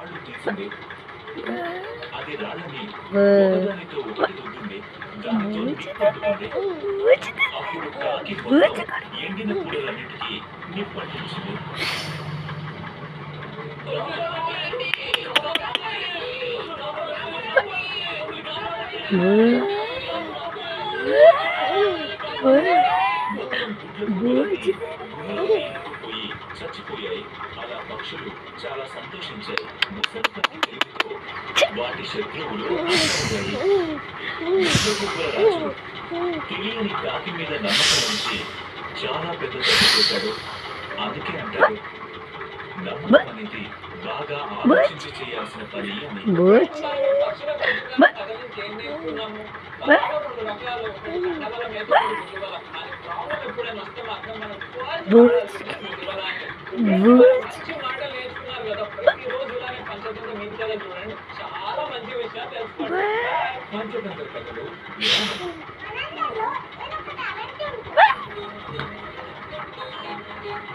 రాళ్ళు తీసింది. అది రాళ్ళని ఒకదానితో ఒకటి రుద్దింది. దానితో నిప్పంటుకుంది. అప్పుడు కాకి మొత్తం ఎండిన పూలన్నిటికీ నిప్పంటించింది. మొత్తం గుడ్లకి పోయి చచ్చిపోయాయి. అలా పక్షులు చాలా సంతోషించాయి. ముసలి తెలివితో వాటి శత్రువులు రాజు తెలియని కాకి మీద నమ్మకం ఉంచి చాలా పెద్ద తప్పు చేశాడు. అందుకే అంటాడు, నమ్మకం అనేది బాగా ఆలోచించి చేయాల్సిన పని అని. చాలా మంచి విషయాలు తెలుసుకుంటారు.